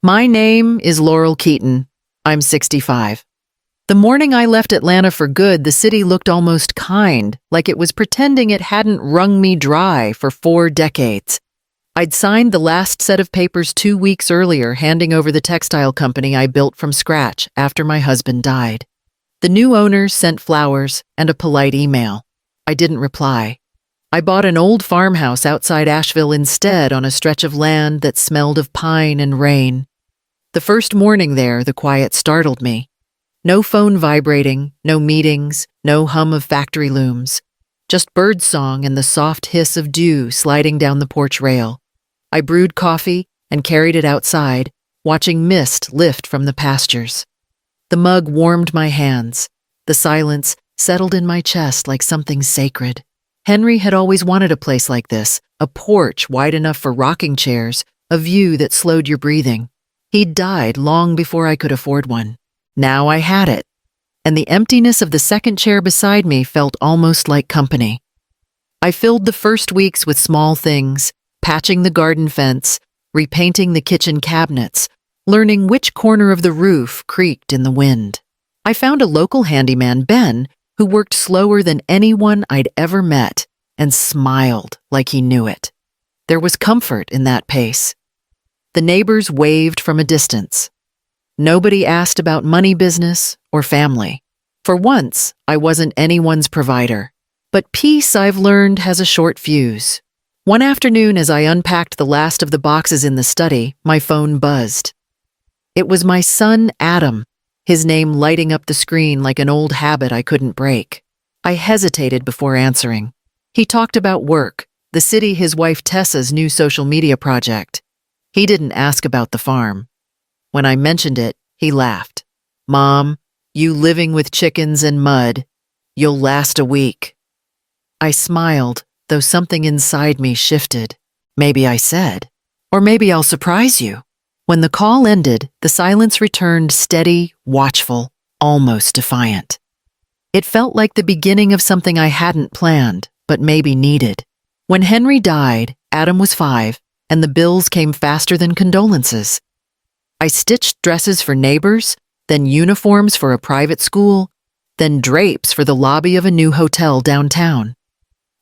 My name is Laurel Keaton. I'm 65. The morning I left Atlanta for good, the city looked almost kind, like it was pretending it hadn't wrung me dry for 4 decades. I'd signed the last set of papers 2 weeks earlier, handing over the textile company I built from scratch after my husband died. The new owners sent flowers and a polite email. I didn't reply. I bought an old farmhouse outside Asheville instead, on a stretch of land that smelled of pine and rain. The first morning there, the quiet startled me. No phone vibrating, no meetings, no hum of factory looms. Just birdsong and the soft hiss of dew sliding down the porch rail. I brewed coffee and carried it outside, watching mist lift from the pastures. The mug warmed my hands. The silence settled in my chest like something sacred. Henry had always wanted a place like this, a porch wide enough for rocking chairs, a view that slowed your breathing. He'd died long before I could afford one. Now I had it, and the emptiness of the second chair beside me felt almost like company. I filled the first weeks with small things, patching the garden fence, repainting the kitchen cabinets, learning which corner of the roof creaked in the wind. I found a local handyman, Ben, who worked slower than anyone I'd ever met and smiled like he knew it. There was comfort in that pace. The neighbors waved from a distance. Nobody asked about money, business, or family. For once, I wasn't anyone's provider. But peace, I've learned, has a short fuse. One afternoon, as I unpacked the last of the boxes in the study, my phone buzzed. It was my son, Adam, his name lighting up the screen like an old habit I couldn't break. I hesitated before answering. He talked about work, the city, his wife Tessa's new social media project. He didn't ask about the farm. When I mentioned it, he laughed. "Mom, you living with chickens and mud. You'll last a week." I smiled, though something inside me shifted. Maybe I said, "Or maybe I'll surprise you." When the call ended, the silence returned, steady, watchful, almost defiant. It felt like the beginning of something I hadn't planned, but maybe needed. When Henry died, Adam was 5, and the bills came faster than condolences. I stitched dresses for neighbors, then uniforms for a private school, then drapes for the lobby of a new hotel downtown.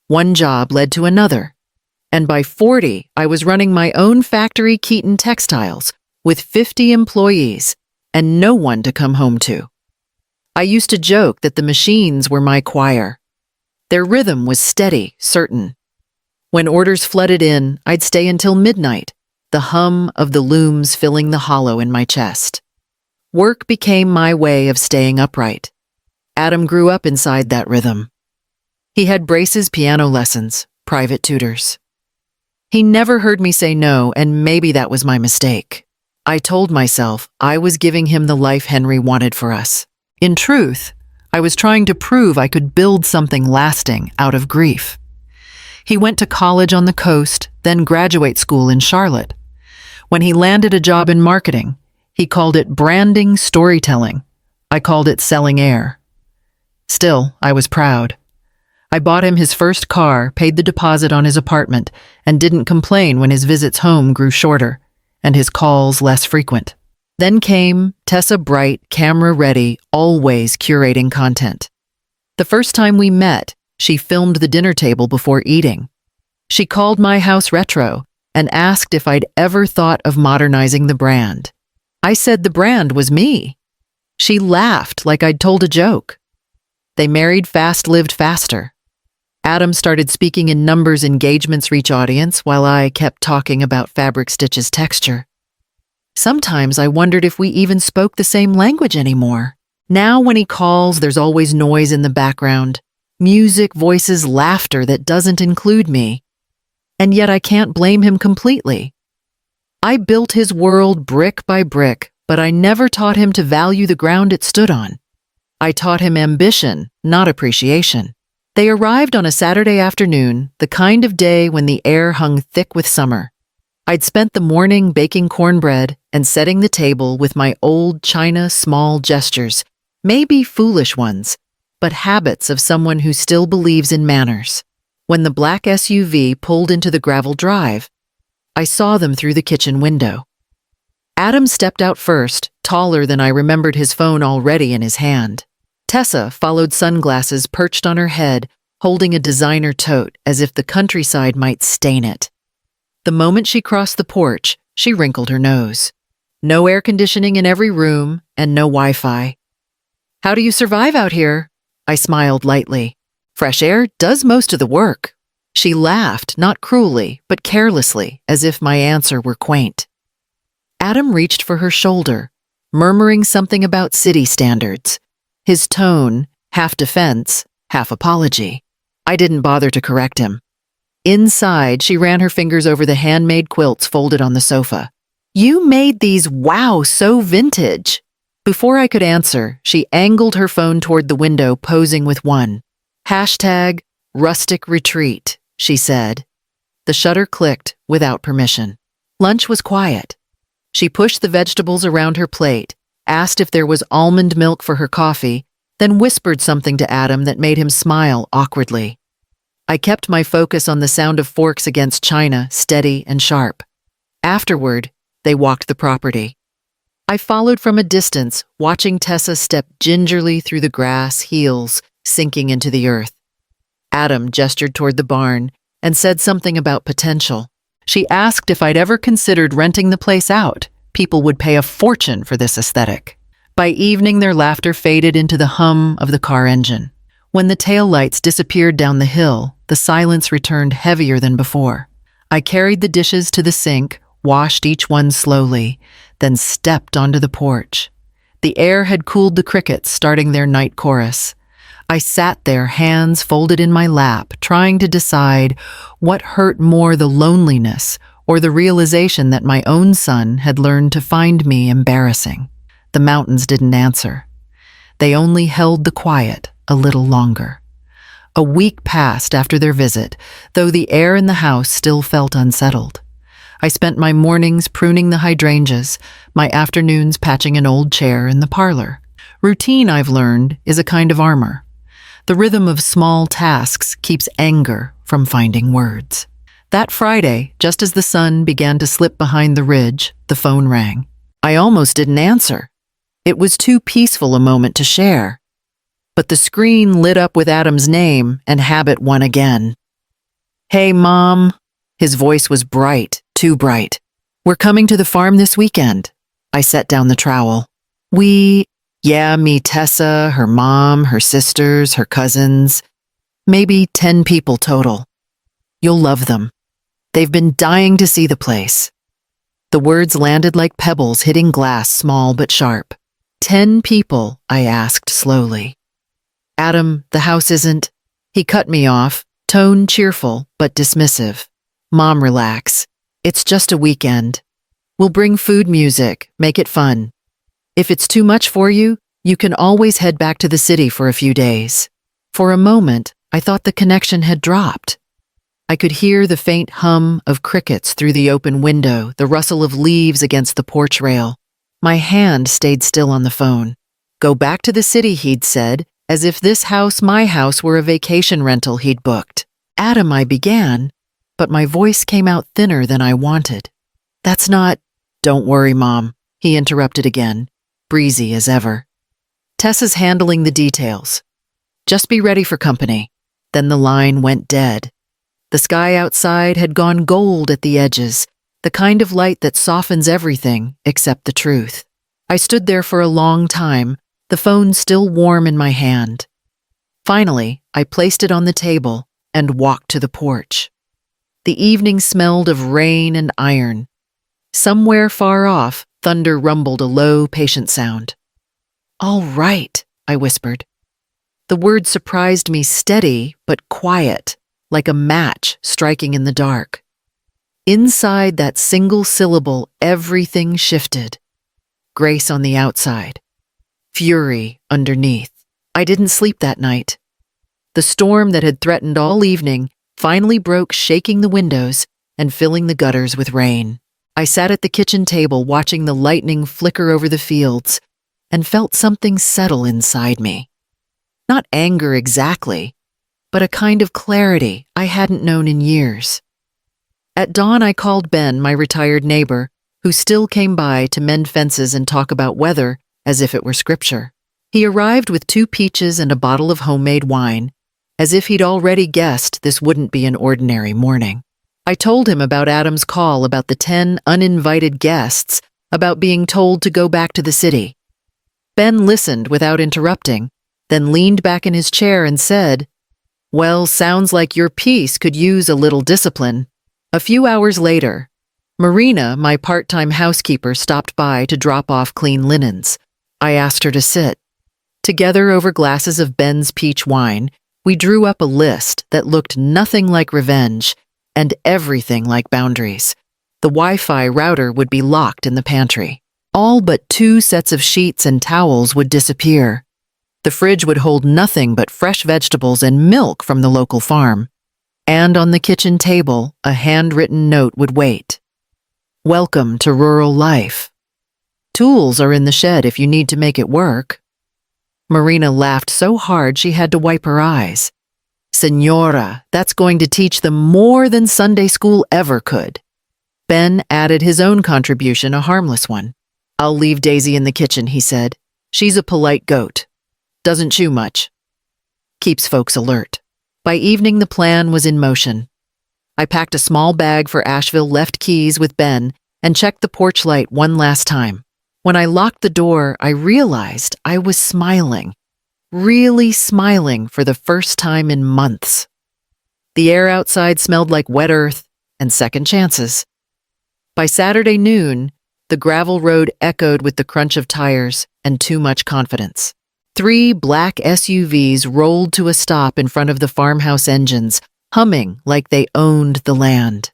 One job led to another, and by 40, I was running my own factory, Keaton Textiles, with 50 employees and no one to come home to. I used to joke that the machines were my choir. Their rhythm was steady, certain. When orders flooded in, I'd stay until midnight, the hum of the looms filling the hollow in my chest. Work became my way of staying upright. Adam grew up inside that rhythm. He had braces, piano lessons, private tutors. He never heard me say no, and maybe that was my mistake. I told myself I was giving him the life Henry wanted for us. In truth, I was trying to prove I could build something lasting out of grief. He went to college on the coast, then graduate school in Charlotte. When he landed a job in marketing, he called it branding storytelling. I called it selling air. Still, I was proud. I bought him his first car, paid the deposit on his apartment, and didn't complain when his visits home grew shorter and his calls less frequent. Then came Tessa, bright, camera-ready, always curating content. The first time we met, she filmed the dinner table before eating. She called my house retro and asked if I'd ever thought of modernizing the brand. I said the brand was me. She laughed like I'd told a joke. They married fast, lived faster. Adam started speaking in numbers, engagements reach audience, while I kept talking about fabric stitches texture. Sometimes I wondered if we even spoke the same language anymore. Now when he calls, there's always noise in the background. Music, voices, laughter that doesn't include me. And yet I can't blame him completely. I built his world brick by brick, but I never taught him to value the ground it stood on. I taught him ambition, not appreciation. They arrived on a Saturday afternoon, the kind of day when the air hung thick with summer. I'd spent the morning baking cornbread and setting the table with my old china small gestures, maybe foolish ones, but habits of someone who still believes in manners. When the black SUV pulled into the gravel drive, I saw them through the kitchen window. Adam stepped out first, taller than I remembered, his phone already in his hand. Tessa followed, sunglasses perched on her head, holding a designer tote as if the countryside might stain it. The moment she crossed the porch, she wrinkled her nose. No air conditioning in every room and no Wi-Fi. "How do you survive out here?" I smiled lightly. "Fresh air does most of the work." She laughed, not cruelly, but carelessly, as if my answer were quaint. Adam reached for her shoulder, murmuring something about city standards. His tone, half defense, half apology. I didn't bother to correct him. Inside, she ran her fingers over the handmade quilts folded on the sofa. "You made these, wow, so vintage." Before I could answer, she angled her phone toward the window, posing with one. "Hashtag rustic retreat," she said. The shutter clicked without permission. Lunch was quiet. She pushed the vegetables around her plate, asked if there was almond milk for her coffee, then whispered something to Adam that made him smile awkwardly. I kept my focus on the sound of forks against china, steady and sharp. Afterward, they walked the property. I followed from a distance, watching Tessa step gingerly through the grass, heels sinking into the earth. Adam gestured toward the barn and said something about potential. She asked if I'd ever considered renting the place out. People would pay a fortune for this aesthetic. By evening, their laughter faded into the hum of the car engine. When the taillights disappeared down the hill, the silence returned heavier than before. I carried the dishes to the sink, washed each one slowly, then stepped onto the porch. The air had cooled the crickets, starting their night chorus. I sat there, hands folded in my lap, trying to decide what hurt more, the loneliness or the realization that my own son had learned to find me embarrassing. The mountains didn't answer. They only held the quiet a little longer. A week passed after their visit, though the air in the house still felt unsettled. I spent my mornings pruning the hydrangeas, my afternoons patching an old chair in the parlor. Routine, I've learned, is a kind of armor. The rhythm of small tasks keeps anger from finding words. That Friday, just as the sun began to slip behind the ridge, the phone rang. I almost didn't answer. It was too peaceful a moment to share. But the screen lit up with Adam's name, and habit won again. "Hey, Mom." His voice was bright, too bright. "We're coming to the farm this weekend." I set down the trowel. Yeah, me, Tessa, her mom, her sisters, her cousins. Maybe 10 people total. You'll love them. They've been dying to see the place. The words landed like pebbles hitting glass, small but sharp. 10 people, I asked slowly. "Adam, the house isn't..." He cut me off, tone cheerful but dismissive. "Mom, relax. It's just a weekend. We'll bring food, music, make it fun. If it's too much for you, you can always head back to the city for a few days." For a moment, I thought the connection had dropped. I could hear the faint hum of crickets through the open window, the rustle of leaves against the porch rail. My hand stayed still on the phone. "Go back to the city," he'd said, as if this house, my house, were a vacation rental he'd booked. "Adam," I began, but my voice came out thinner than I wanted. "That's not..." "Don't worry, Mom," he interrupted again, breezy as ever. "Tessa's handling the details. Just be ready for company." Then the line went dead. The sky outside had gone gold at the edges, the kind of light that softens everything except the truth. I stood there for a long time, the phone still warm in my hand. Finally, I placed it on the table and walked to the porch. The evening smelled of rain and iron. Somewhere far off, thunder rumbled a low, patient sound. "All right," I whispered. The word surprised me, steady but quiet, like a match striking in the dark. Inside that single syllable, everything shifted. Grace on the outside. Fury underneath. I didn't sleep that night. The storm that had threatened all evening finally broke, shaking the windows and filling the gutters with rain. I sat at the kitchen table watching the lightning flicker over the fields and felt something settle inside me. Not anger exactly, but a kind of clarity I hadn't known in years. At dawn, I called Ben, my retired neighbor, who still came by to mend fences and talk about weather as if it were scripture. He arrived with 2 peaches and a bottle of homemade wine, as if he'd already guessed this wouldn't be an ordinary morning. I told him about Adam's call about the 10 uninvited guests, about being told to go back to the city. Ben listened without interrupting, then leaned back in his chair and said, "Well, sounds like your piece could use a little discipline." A few hours later, Marina, my part-time housekeeper, stopped by to drop off clean linens. I asked her to sit. Together over glasses of Ben's peach wine, we drew up a list that looked nothing like revenge and everything like boundaries. The Wi-Fi router would be locked in the pantry. All but 2 sets of sheets and towels would disappear. The fridge would hold nothing but fresh vegetables and milk from the local farm. And on the kitchen table, a handwritten note would wait. "Welcome to rural life. Tools are in the shed if you need to make it work." Marina laughed so hard she had to wipe her eyes. "Señora, that's going to teach them more than Sunday school ever could." Ben added his own contribution, a harmless one. "I'll leave Daisy in the kitchen," he said. "She's a polite goat. Doesn't chew much. Keeps folks alert." By evening, the plan was in motion. I packed a small bag for Asheville, left keys with Ben, and checked the porch light one last time. When I locked the door, I realized I was smiling, really smiling for the first time in months. The air outside smelled like wet earth and second chances. By Saturday noon, the gravel road echoed with the crunch of tires and too much confidence. 3 black SUVs rolled to a stop in front of the farmhouse engines, humming like they owned the land.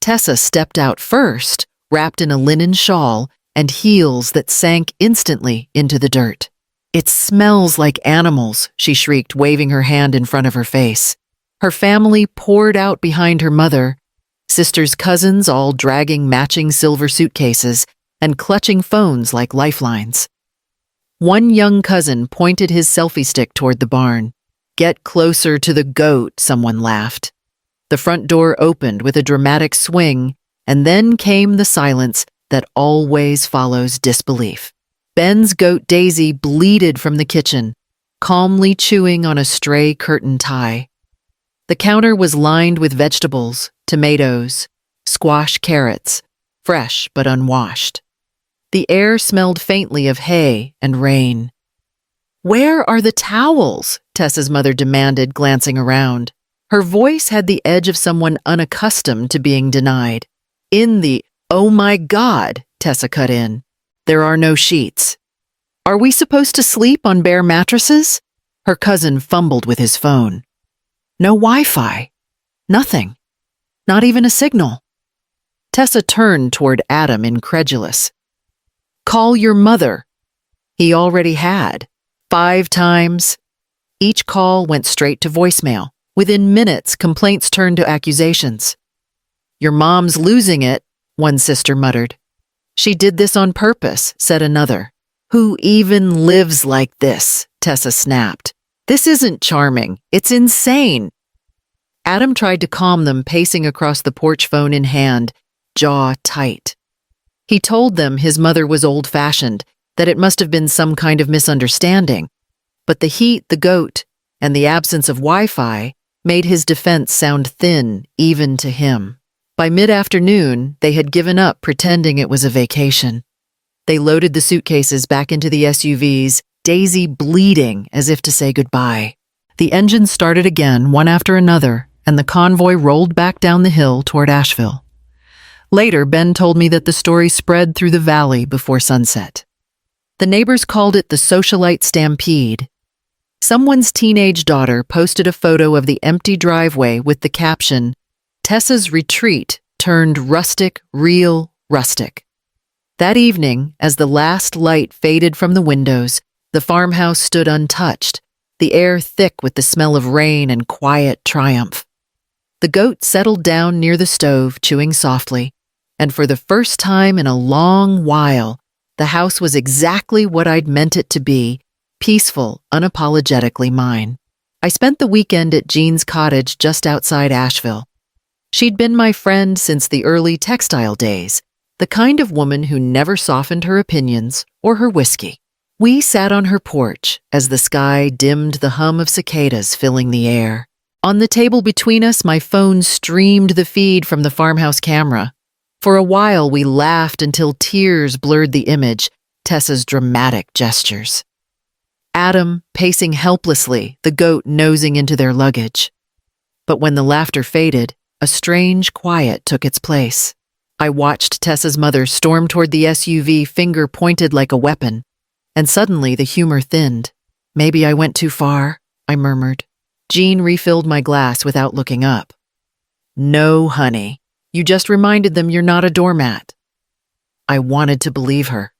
Tessa stepped out first, wrapped in a linen shawl and heels that sank instantly into the dirt. "It smells like animals," she shrieked, waving her hand in front of her face. Her family poured out behind her mother, sisters' cousins all dragging matching silver suitcases and clutching phones like lifelines. One young cousin pointed his selfie stick toward the barn. "Get closer to the goat," someone laughed. The front door opened with a dramatic swing, and then came the silence that always follows disbelief. Ben's goat Daisy bleated from the kitchen, calmly chewing on a stray curtain tie. The counter was lined with vegetables, tomatoes, squash carrots, fresh but unwashed. The air smelled faintly of hay and rain. "Where are the towels?" Tessa's mother demanded, glancing around. Her voice had the edge of someone unaccustomed to being denied. "In the— Oh my God," Tessa cut in. "There are no sheets." "Are we supposed to sleep on bare mattresses?" Her cousin fumbled with his phone. "No Wi-Fi. Nothing. Not even a signal." Tessa turned toward Adam, incredulous. "Call your mother." He already had. 5 times. Each call went straight to voicemail. Within minutes, complaints turned to accusations. "Your mom's losing it," one sister muttered. "She did this on purpose," said another. "Who even lives like this?" Tessa snapped. "This isn't charming. It's insane." Adam tried to calm them, pacing across the porch, phone in hand, jaw tight. He told them his mother was old-fashioned, that it must have been some kind of misunderstanding. But the heat, the goat, and the absence of Wi-Fi made his defense sound thin, even to him. By mid-afternoon, they had given up pretending it was a vacation. They loaded the suitcases back into the SUVs, Daisy bleeding as if to say goodbye. The engines started again, one after another, and the convoy rolled back down the hill toward Asheville. Later, Ben told me that the story spread through the valley before sunset. The neighbors called it the socialite stampede. Someone's teenage daughter posted a photo of the empty driveway with the caption, "Tessa's retreat turned rustic, real rustic." That evening, as the last light faded from the windows, the farmhouse stood untouched, the air thick with the smell of rain and quiet triumph. The goat settled down near the stove, chewing softly, and for the first time in a long while, the house was exactly what I'd meant it to be, peaceful, unapologetically mine. I spent the weekend at Jean's cottage just outside Asheville. She'd been my friend since the early textile days, the kind of woman who never softened her opinions or her whiskey. We sat on her porch as the sky dimmed, the hum of cicadas filling the air. On the table between us, my phone streamed the feed from the farmhouse camera. For a while, we laughed until tears blurred the image, Tessa's dramatic gestures. Adam pacing helplessly, the goat nosing into their luggage. But when the laughter faded, a strange quiet took its place. I watched Tessa's mother storm toward the SUV, finger pointed like a weapon. And suddenly the humor thinned. "Maybe I went too far," I murmured. Jean refilled my glass without looking up. "No, honey. You just reminded them you're not a doormat." I wanted to believe her.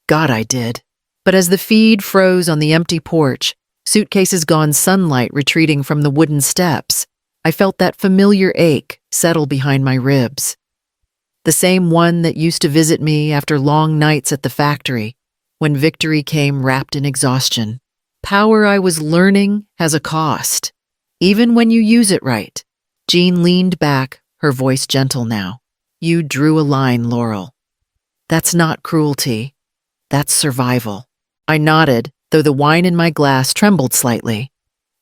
God, I did. But as the feed froze on the empty porch, suitcases gone, sunlight retreating from the wooden steps, I felt that familiar ache settle behind my ribs. The same one that used to visit me after long nights at the factory, when victory came wrapped in exhaustion. Power, I was learning, has a cost, even when you use it right. Jean leaned back, her voice gentle now. "You drew a line, Laurel. That's not cruelty. That's survival." I nodded, though the wine in my glass trembled slightly.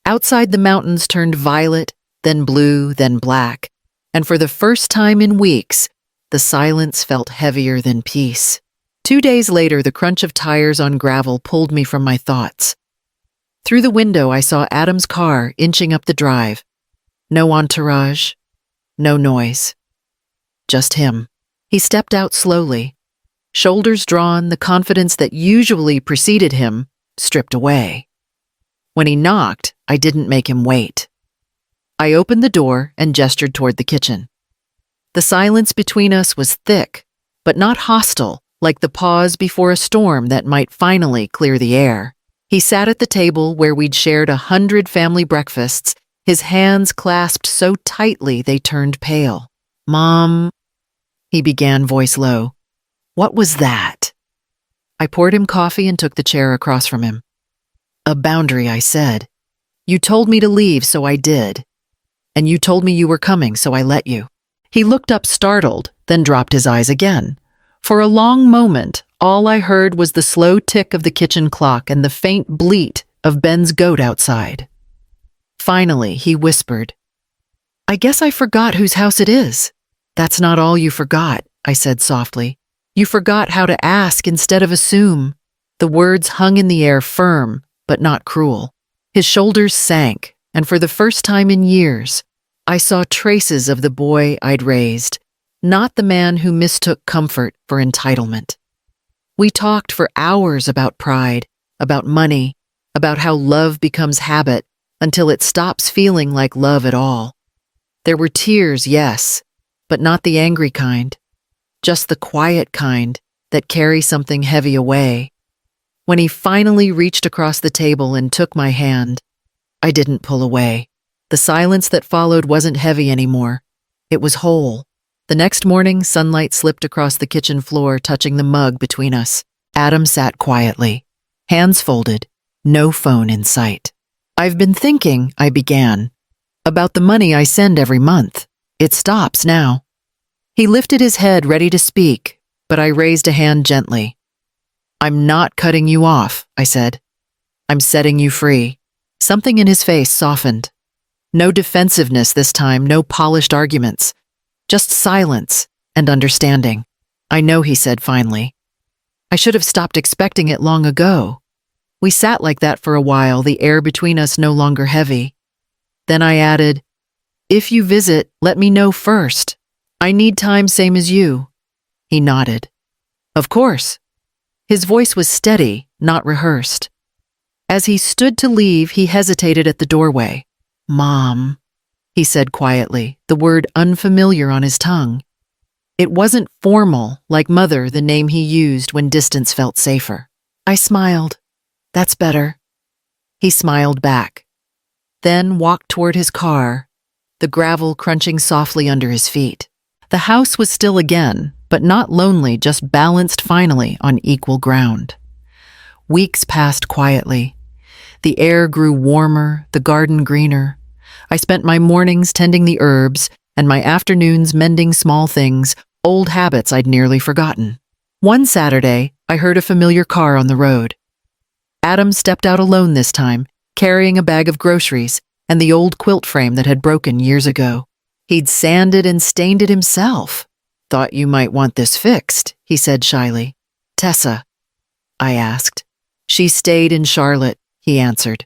Outside, the mountains turned violet, then blue, then black, and for the first time in weeks, the silence felt heavier than peace. 2 days later, the crunch of tires on gravel pulled me from my thoughts. Through the window, I saw Adam's car inching up the drive. No entourage, no noise. Just him. He stepped out slowly. Shoulders drawn, the confidence that usually preceded him stripped away. When he knocked, I didn't make him wait. I opened the door and gestured toward the kitchen. The silence between us was thick, but not hostile, like the pause before a storm that might finally clear the air. He sat at the table where we'd shared 100 family breakfasts, his hands clasped so tightly they turned pale. "Mom," he began, voice low. "What was that?" I poured him coffee and took the chair across from him. "A boundary," I said. "You told me to leave, so I did. And you told me you were coming, so I let you." He looked up startled, then dropped his eyes again. For a long moment, all I heard was the slow tick of the kitchen clock and the faint bleat of Ben's goat outside. Finally, he whispered, "I guess I forgot whose house it is." "That's not all you forgot," I said softly. "You forgot how to ask instead of assume." The words hung in the air, firm, but not cruel. His shoulders sank, and for the first time in years, I saw traces of the boy I'd raised, not the man who mistook comfort for entitlement. We talked for hours about pride, about money, about how love becomes habit until it stops feeling like love at all. There were tears, yes, but not the angry kind, just the quiet kind that carry something heavy away. When he finally reached across the table and took my hand, I didn't pull away. The silence that followed wasn't heavy anymore. It was whole. The next morning, sunlight slipped across the kitchen floor, touching the mug between us. Adam sat quietly, hands folded, no phone in sight. "I've been thinking," I began, "about the money I send every month. It stops now." He lifted his head, ready to speak, but I raised a hand gently. "I'm not cutting you off," I said. "I'm setting you free." Something in his face softened. No defensiveness this time, no polished arguments. Just silence and understanding. "I know," he said finally. I should have stopped expecting it long ago. We sat like that for a while, the air between us no longer heavy. Then I added, "If you visit, let me know first. I need time same as you." He nodded. "Of course." His voice was steady, not rehearsed. As he stood to leave, he hesitated at the doorway. "Mom," he said quietly, the word unfamiliar on his tongue. It wasn't formal, like mother, the name he used when distance felt safer. I smiled. "That's better." He smiled back, then walked toward his car, the gravel crunching softly under his feet. The house was still again, but not lonely, just balanced finally on equal ground. Weeks passed quietly. The air grew warmer, the garden greener. I spent my mornings tending the herbs and my afternoons mending small things, old habits I'd nearly forgotten. One Saturday, I heard a familiar car on the road. Adam stepped out alone this time, carrying a bag of groceries and the old quilt frame that had broken years ago. He'd sanded and stained it himself. "Thought you might want this fixed," he said shyly. "Tessa?" I asked. "She stayed in Charlotte," he answered.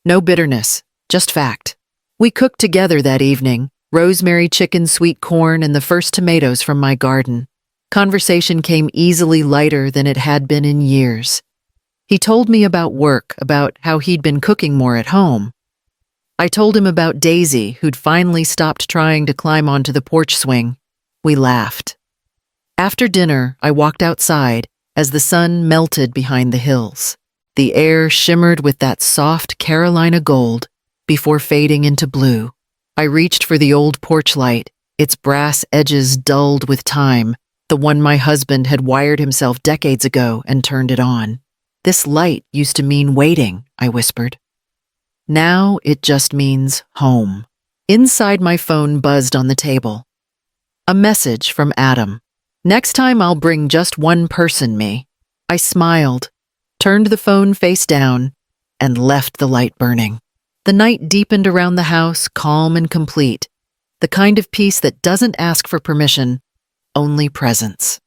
No bitterness, just fact. We cooked together that evening, rosemary chicken, sweet corn, and the first tomatoes from my garden. Conversation came easily lighter than it had been in years. He told me about work, about how he'd been cooking more at home. I told him about Daisy, who'd finally stopped trying to climb onto the porch swing. We laughed. After dinner, I walked outside as the sun melted behind the hills. The air shimmered with that soft Carolina gold before fading into blue. I reached for the old porch light, its brass edges dulled with time, the one my husband had wired himself decades ago, and turned it on. "This light used to mean waiting," I whispered. "Now it just means home." Inside, my phone buzzed on the table. A message from Adam. "Next time I'll bring just one person, me." I smiled, turned the phone face down, and left the light burning. The night deepened around the house, calm and complete, the kind of peace that doesn't ask for permission, only presence.